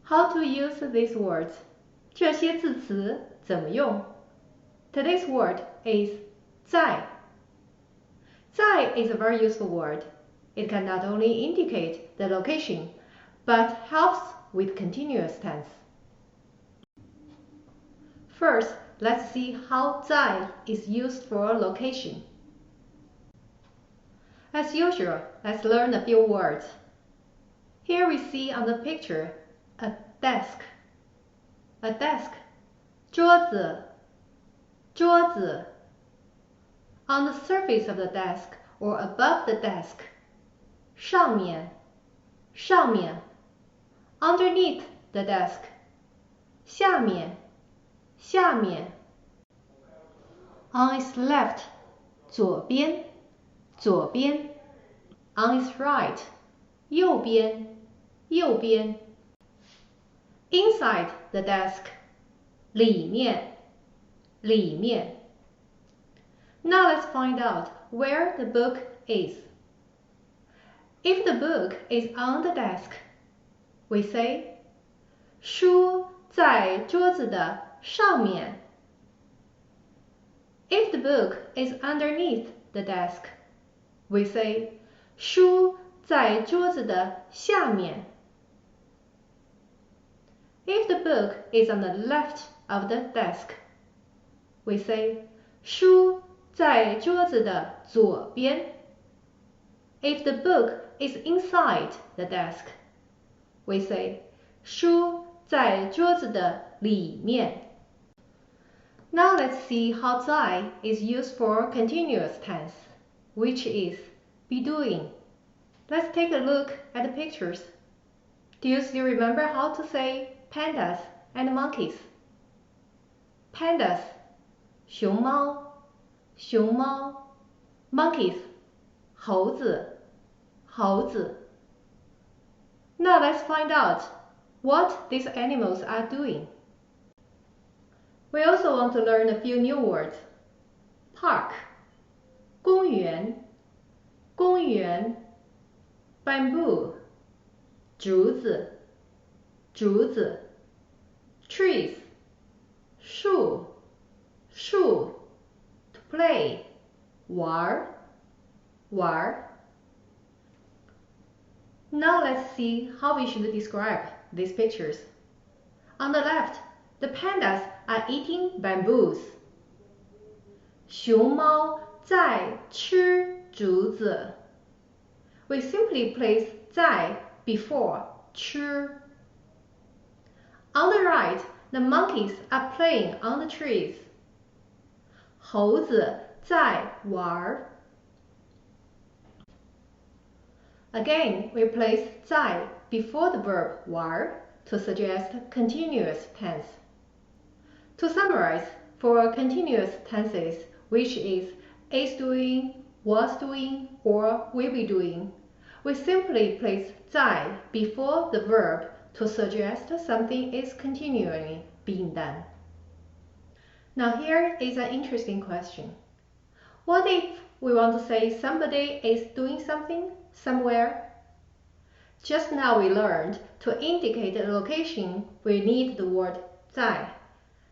How to use these words? 这些字词怎么用？ Today's word is 在。在 is a very useful word. It can not only indicate the location, but helps with continuous tense. First, let's see how 在 is used for location. As usual, let's learn a few words. Here we see on the picture a desk. A desk. 桌子，桌子。On the surface of the desk or above the desk. 上面，上面。Underneath the desk. 下面，下面。On its left. 左边，左边。On its right. 右边，右边。Inside the desk. 里面，里面。Now let's find out where the book is. If the book is on the desk, we say 书在桌子的上面。If the book is underneath the desk, we say 书在桌子的下面。If the book is on the left of the desk, we say 书在桌子的左边。If the book is inside the desk, we say 书在桌子的里面。Now let's see how 在 is used for continuous tense, which is be doing. Let's take a look at the pictures. Do you still remember how to say pandas and monkeys? Pandas, 熊猫，熊猫。Monkeys, 猴子，猴子。Now let's find out what these animals are doing. We also want to learn a few new words. Park, 公园，公园。Bamboo, 竹子，竹子。Trees, 树，树。To play, 玩，玩。Now let's see how we should describe these pictures. On the left, the pandas are eating bamboos. 熊猫在吃竹子。We simply place 在 before 吃。On the right, the monkeys are playing on the trees. 猴子在玩。Again, we place 在 before the verb 玩 to suggest continuous tense. To summarize, for continuous tenses, which is doing, was doing, or will be doing, we simply place 在 before the verb to suggest something is continually being done. Now here is an interesting question. What if we want to say somebody is doing something somewhere? Just now we learned to indicate a location we need the word 在.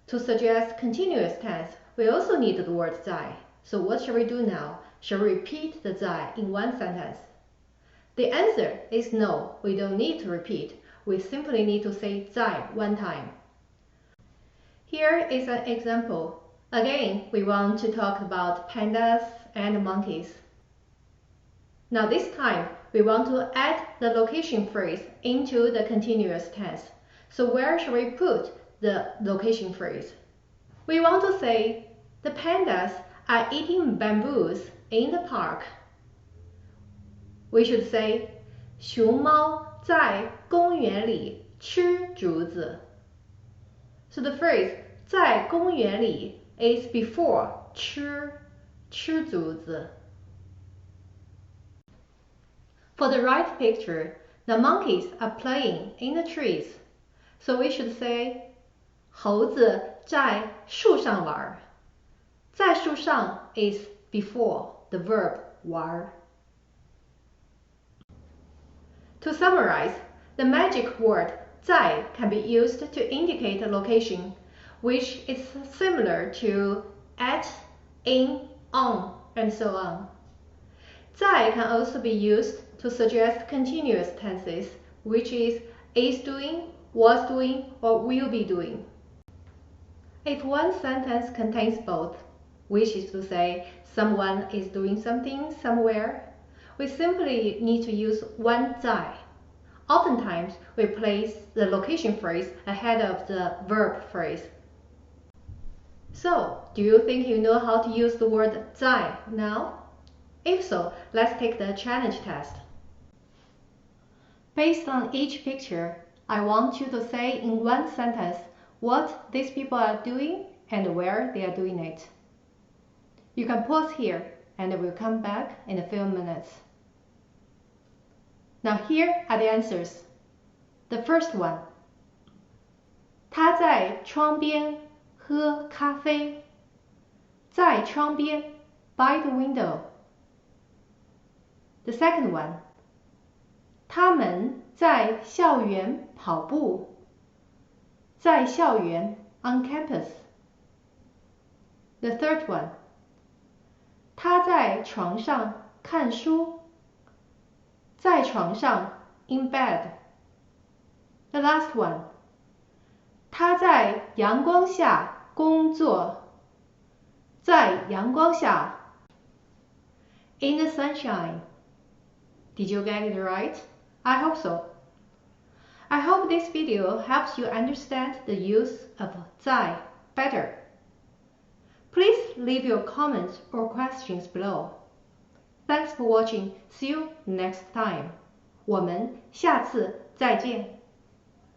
To suggest continuous tense, we also need the word 在. So what shall we do now? Shall we repeat the 在 in one sentence? The answer is no, we don't need to repeat. We simply need to say 在 one time. Here is an example. Again, we want to talk about pandas and monkeys. Now this time, we want to add the location phrase into the continuous tense. So where should we put the location phrase? We want to say, the pandas are eating bamboos in the park. We should say, 熊猫在公园里吃竹子. So the phrase 在公园里 is before 吃竹子. For the right picture, the monkeys are playing in the trees. So we should say 猴子在树上玩. 在树上 is before the verb 玩. To summarize, the magic word 在 can be used to indicate a location, which is similar to at, in, on, and so on. 在 can also be used to suggest continuous tenses, which is doing, was doing, or will be doing. If one sentence contains both, which is to say someone is doing something somewhere, we simply need to use one 在. Oftentimes, we place the location phrase ahead of the verb phrase. So, do you think you know how to use the word 在 now? If so, let's take the challenge test. Based on each picture, I want you to say in one sentence what these people are doing and where they are doing it. You can pause here and we'll come back in a few minutes. Now here are the answers. The first one. 他在窗边喝咖啡。在窗边 by the window. The second one. 他们在校园跑步。在校园 on campus. The third one. 他在床上看书。在床上 in bed. The last one. 他在阳光下工作。在阳光下 in the sunshine. Did you get it right? I hope so. I hope this video helps you understand the use of 在 better. Please leave your comments or questions below. Thanks for watching. See you next time. 我们下次再见。